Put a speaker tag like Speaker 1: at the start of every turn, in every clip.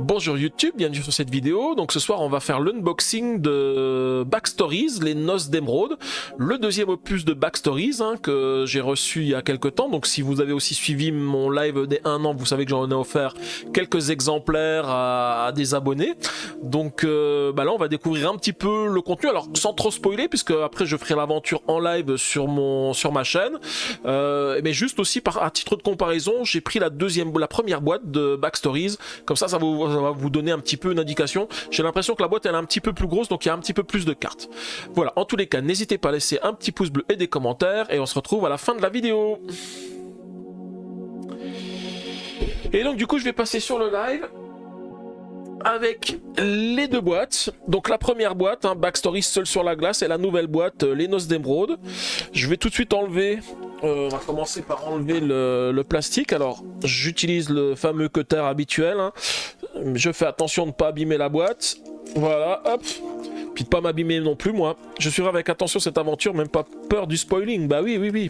Speaker 1: Bonjour YouTube, bienvenue sur cette vidéo. Donc ce soir on va faire l'unboxing de Backstories, les Noces d'Émeraude, le deuxième opus de Backstories que j'ai reçu il y a quelques temps. Donc si vous avez aussi suivi mon live des 1 an, vous savez que j'en ai offert quelques exemplaires à des abonnés. Donc là on va découvrir un petit peu le contenu, alors sans trop spoiler puisque après je ferai l'aventure en live sur ma chaîne. Mais juste aussi à titre de comparaison, j'ai pris la première boîte de Backstories, comme ça va vous donner un petit peu une indication. J'ai l'impression que la boîte elle est un petit peu plus grosse, donc il y a un petit peu plus de cartes. Voilà, en tous les cas, n'hésitez pas à laisser un petit pouce bleu et des commentaires, et on se retrouve à la fin de la vidéo. Et donc du coup je vais passer sur le live avec les deux boîtes. Donc la première boîte, Backstories seul sur la glace, et la nouvelle boîte, les Noces d'Émeraude. Je vais tout de suite enlever, on va commencer par enlever le plastique. Alors j'utilise le fameux cutter habituel, je fais attention de ne pas abîmer la boîte, voilà, hop, puis de pas m'abîmer non plus moi. Je suivrai avec attention cette aventure, même pas peur du spoiling, bah oui.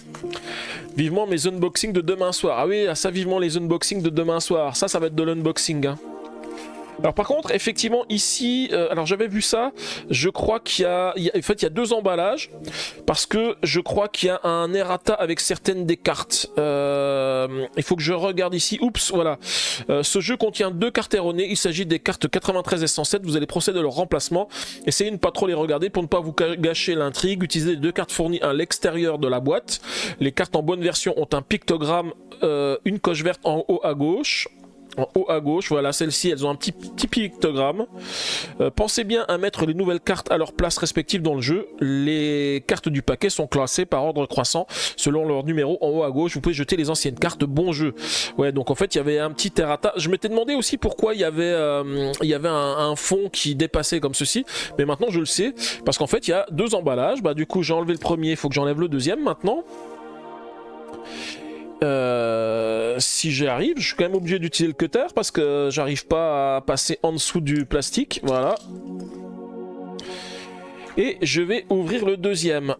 Speaker 1: Vivement mes unboxings de demain soir, ah oui, ça vivement les unboxings de demain soir, ça va être de l'unboxing. Alors par contre, effectivement ici, alors j'avais vu ça, je crois qu'il y a deux emballages, parce que je crois qu'il y a un errata avec certaines des cartes. Il faut que je regarde ici, oups, voilà. Ce jeu contient 2 cartes erronées, il s'agit des cartes 93 et 107, vous allez procéder à leur remplacement. Essayez de ne pas trop les regarder pour ne pas vous gâcher l'intrigue, utilisez les 2 cartes fournies à l'extérieur de la boîte. Les cartes en bonne version ont un pictogramme, une coche verte en haut à gauche. En haut à gauche, voilà, celles-ci, elles ont un petit pictogramme. Pensez bien à mettre les nouvelles cartes à leur place respective dans le jeu. Les cartes du paquet sont classées par ordre croissant selon leur numéro en haut à gauche. Vous pouvez jeter les anciennes cartes. Bon jeu. Ouais, donc en fait, il y avait un petit errata. Je m'étais demandé aussi pourquoi il y avait un fond qui dépassait comme ceci. Mais maintenant, je le sais. Parce qu'en fait, il y a 2 emballages. Bah, du coup, j'ai enlevé le premier. Il faut que j'enlève le deuxième maintenant. Si j'y arrive, je suis quand même obligé d'utiliser le cutter parce que j'arrive pas à passer en dessous du plastique, voilà. Et je vais ouvrir le deuxième.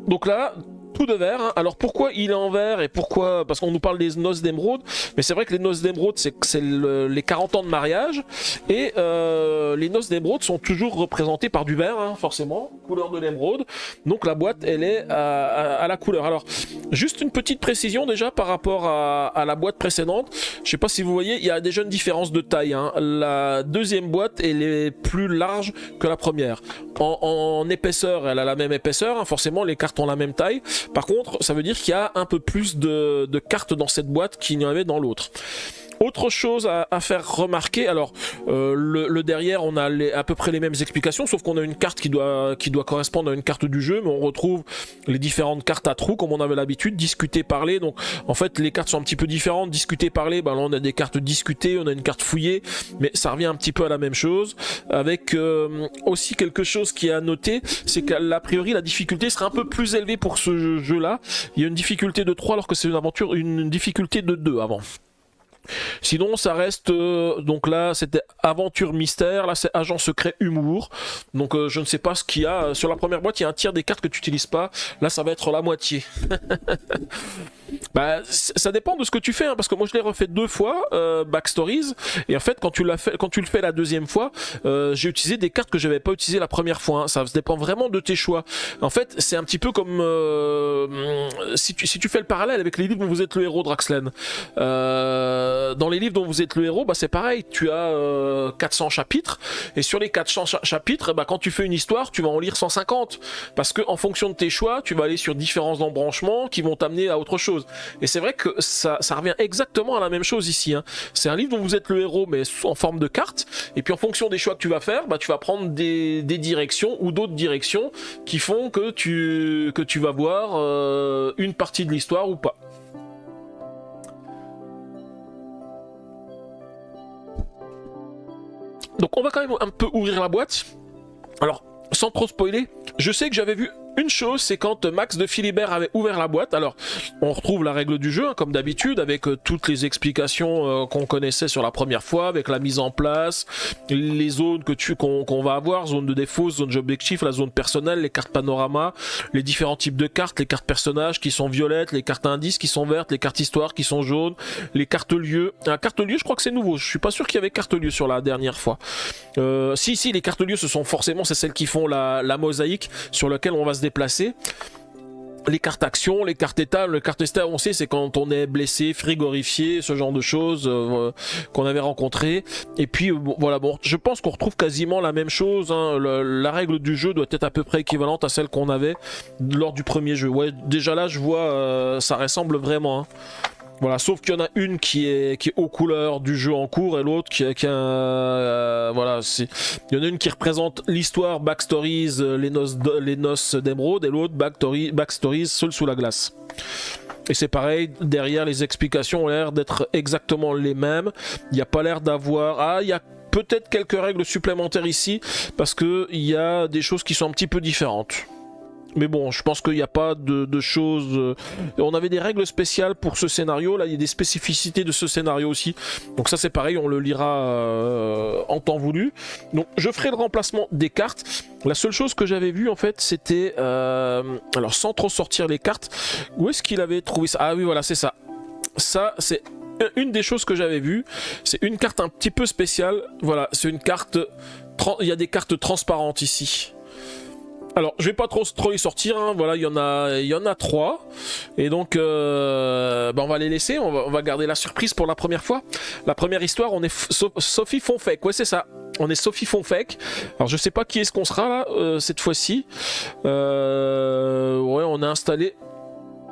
Speaker 1: Donc là, tout de verre. Alors pourquoi il est en verre et pourquoi? Parce qu'on nous parle des Noces d'Émeraude, mais c'est vrai que les Noces d'Émeraude c'est les 40 ans de mariage, et les Noces d'Émeraude sont toujours représentées par du verre, forcément, couleur de l'émeraude. Donc la boîte elle est à la couleur. Alors juste une petite précision déjà par rapport à la boîte précédente. Je sais pas si vous voyez, il y a déjà une différence de taille. La deuxième boîte elle est plus large que la première. En épaisseur, elle a la même épaisseur, forcément les cartes ont la même taille. Par contre, ça veut dire qu'il y a un peu plus de cartes dans cette boîte qu'il n'y en avait dans l'autre. Autre chose à faire remarquer, alors le derrière on a à peu près les mêmes explications, sauf qu'on a une carte qui doit correspondre à une carte du jeu, mais on retrouve les différentes cartes à trous comme on avait l'habitude, discuter, parler. Donc en fait les cartes sont un petit peu différentes, discuter, parler, là on a des cartes discutées, on a une carte fouillée, mais ça revient un petit peu à la même chose, avec aussi quelque chose qui est à noter, c'est qu'a priori la difficulté sera un peu plus élevée pour ce jeu là. Il y a une difficulté de 3 alors que c'est une difficulté de 2 avant. Sinon ça reste, donc là c'était aventure mystère, là c'est agent secret humour, donc je ne sais pas ce qu'il y a, sur la première boîte il y a un tiers des cartes que tu n'utilises pas, là ça va être la moitié. Bah, ça dépend de ce que tu fais, parce que moi je l'ai refait 2 fois, Backstories, et en fait quand tu le fais la deuxième fois, j'ai utilisé des cartes que j'avais pas utilisées la première fois, ça dépend vraiment de tes choix. En fait c'est un petit peu comme si tu fais le parallèle avec les livres dont vous êtes le héros, Draxlen. Dans les livres dont vous êtes le héros, c'est pareil, tu as 400 chapitres, et sur les 400 chapitres, quand tu fais une histoire, tu vas en lire 150, parce que en fonction de tes choix, tu vas aller sur différents embranchements qui vont t'amener à autre chose. Et c'est vrai que ça revient exactement à la même chose ici. C'est un livre dont vous êtes le héros, mais en forme de carte, et puis en fonction des choix que tu vas faire, tu vas prendre des directions ou d'autres directions qui font que tu vas voir une partie de l'histoire ou pas. Donc on va quand même un peu ouvrir la boîte. Alors sans trop spoiler, je sais que j'avais vu une chose, c'est quand Max de Philibert avait ouvert la boîte, alors on retrouve la règle du jeu, hein, comme d'habitude, avec toutes les explications qu'on connaissait sur la première fois, avec la mise en place, les zones qu'on va avoir, zone de défausse, zone d'objectif, la zone personnelle, les cartes panorama, les différents types de cartes, les cartes personnages qui sont violettes, les cartes indices qui sont vertes, les cartes histoire qui sont jaunes, les cartes lieux. La carte lieu, je crois que c'est nouveau, je suis pas sûr qu'il y avait carte lieu sur la dernière fois. Si, les cartes lieu, ce sont forcément, c'est celles qui font la mosaïque sur laquelle on va se déplacer. Les cartes actions, les cartes état, on sait c'est quand on est blessé, frigorifié, ce genre de choses qu'on avait rencontré. Et puis voilà, bon, je pense qu'on retrouve quasiment la même chose, hein. La règle du jeu doit être à peu près équivalente à celle qu'on avait lors du premier jeu. Ouais, déjà là je vois, ça ressemble vraiment, hein. Voilà, sauf qu'il y en a une qui est aux couleurs du jeu en cours et l'autre qui a voilà, il y en a une qui représente l'histoire, backstories, les noces d'émeraude, et l'autre backstories seul sous la glace. Et c'est pareil, derrière les explications ont l'air d'être exactement les mêmes. Il n'y a pas l'air d'avoir... il y a peut-être quelques règles supplémentaires ici parce qu'il y a des choses qui sont un petit peu différentes. Mais bon, je pense qu'il n'y a pas de choses... On avait des règles spéciales pour ce scénario, là il y a des spécificités de ce scénario aussi. Donc ça c'est pareil, on le lira en temps voulu. Donc je ferai le remplacement des cartes. La seule chose que j'avais vue en fait c'était... alors sans trop sortir les cartes, où est-ce qu'il avait trouvé ça? Ah oui voilà, c'est ça. Ça c'est une des choses que j'avais vues. C'est une carte un petit peu spéciale. Voilà, c'est une carte... Il y a des cartes transparentes ici. Alors, je vais pas trop les sortir, hein. Voilà, il y en a 3. Et donc, on va les laisser, on va garder la surprise pour la première fois. La première histoire, on est Sophie Fonfec, ouais c'est ça. On est Sophie Fonfec. Alors, je sais pas qui est-ce qu'on sera là, cette fois-ci. Ouais, on a installé...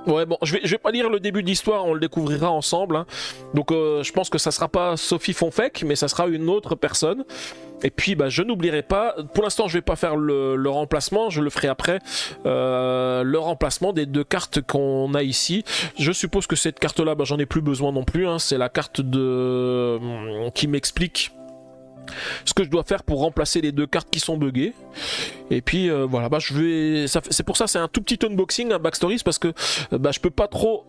Speaker 1: Ouais bon, je vais pas lire le début de l'histoire, on le découvrira ensemble, hein. Donc je pense que ça sera pas Sophie Fonfec, mais ça sera une autre personne. Et puis je n'oublierai pas, pour l'instant je vais pas faire le remplacement, je le ferai après, le remplacement des 2 cartes qu'on a ici. Je suppose que cette carte là, j'en ai plus besoin non plus, hein. C'est la carte qui m'explique ce que je dois faire pour remplacer les 2 cartes qui sont buggées. Et puis voilà, c'est pour ça c'est un tout petit unboxing, un backstories, parce que je peux pas trop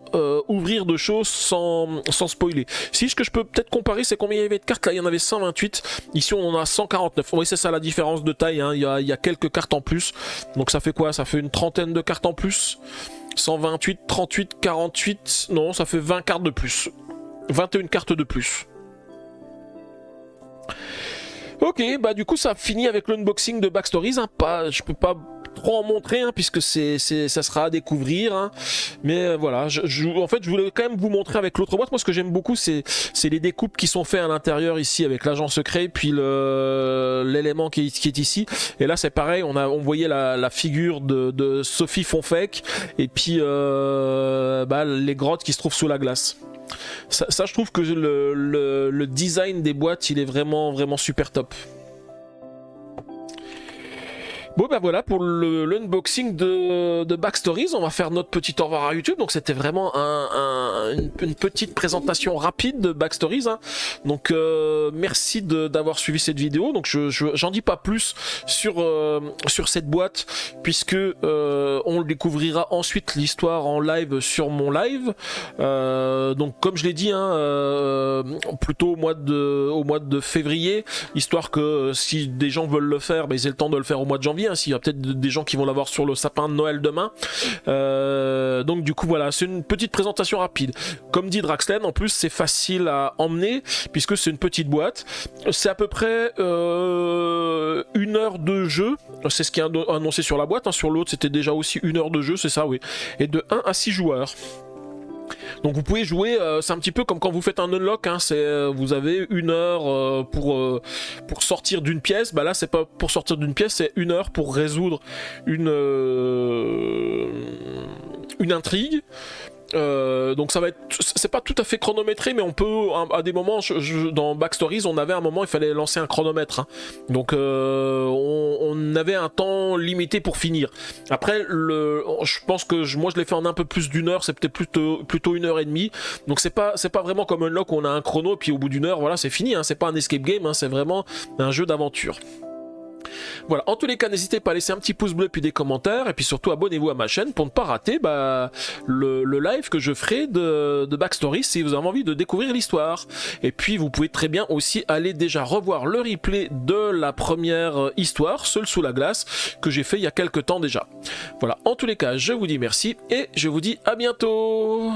Speaker 1: ouvrir de choses sans spoiler. Si ce que je peux peut-être comparer, c'est combien il y avait de cartes. Là il y en avait 128, ici on en a 149. Oui c'est ça la différence de taille, hein. Il y a quelques cartes en plus, donc ça fait quoi? Ça fait une trentaine de cartes en plus. 128, 38, 48, non ça fait 20 cartes de plus, 21 cartes de plus. Ok, du coup ça finit avec l'unboxing de Backstories, hein. Je peux pas trop en montrer, hein, puisque ça sera à découvrir, hein. Mais voilà, en fait je voulais quand même vous montrer avec l'autre boîte. Moi ce que j'aime beaucoup c'est les découpes qui sont faites à l'intérieur ici avec l'agent secret, puis l'élément qui est ici. Et là c'est pareil, on voyait la figure de Sophie Fonfec, et puis les grottes qui se trouvent sous la glace. Ça je trouve que le design des boîtes il est vraiment super top. Bon voilà pour l'unboxing de Backstories. On va faire notre petit au revoir à YouTube. Donc c'était vraiment une petite présentation rapide de Backstories, hein. Donc merci d'avoir suivi cette vidéo. Donc j'en dis pas plus sur cette boîte, puisque on découvrira ensuite l'histoire en live sur mon live. Donc comme je l'ai dit, hein, plutôt au mois de février, histoire que si des gens veulent le faire, ils aient le temps de le faire au mois de janvier. S'il y a peut-être des gens qui vont l'avoir sur le sapin de Noël demain. Donc du coup voilà, c'est une petite présentation rapide. Comme dit Draxlen, en plus c'est facile à emmener puisque c'est une petite boîte. C'est à peu près 1 heure de jeu. C'est ce qui est annoncé sur la boîte, hein. Sur l'autre c'était déjà aussi 1 heure de jeu, c'est ça, oui. Et de 1 à 6 joueurs. Donc vous pouvez jouer, c'est un petit peu comme quand vous faites un unlock, hein, vous avez 1 heure pour sortir d'une pièce. Là c'est pas pour sortir d'une pièce, c'est 1 heure pour résoudre une intrigue. Donc ça va être, c'est pas tout à fait chronométré, mais on peut à des moments, dans Backstories on avait un moment il fallait lancer un chronomètre, hein. Donc on avait un temps limité pour finir. Après je pense que moi je l'ai fait en un peu plus d'1 heure, c'est peut-être plutôt 1 heure et demie. Donc c'est pas vraiment comme Unlock où on a un chrono et puis au bout d'1 heure voilà c'est fini, hein. C'est pas un escape game, hein. C'est vraiment un jeu d'aventure. Voilà, en tous les cas, n'hésitez pas à laisser un petit pouce bleu puis des commentaires, et puis surtout abonnez-vous à ma chaîne pour ne pas rater le live que je ferai de Backstory si vous avez envie de découvrir l'histoire. Et puis vous pouvez très bien aussi aller déjà revoir le replay de la première histoire, Seul sous la glace, que j'ai fait il y a quelques temps déjà. Voilà, en tous les cas, je vous dis merci et je vous dis à bientôt.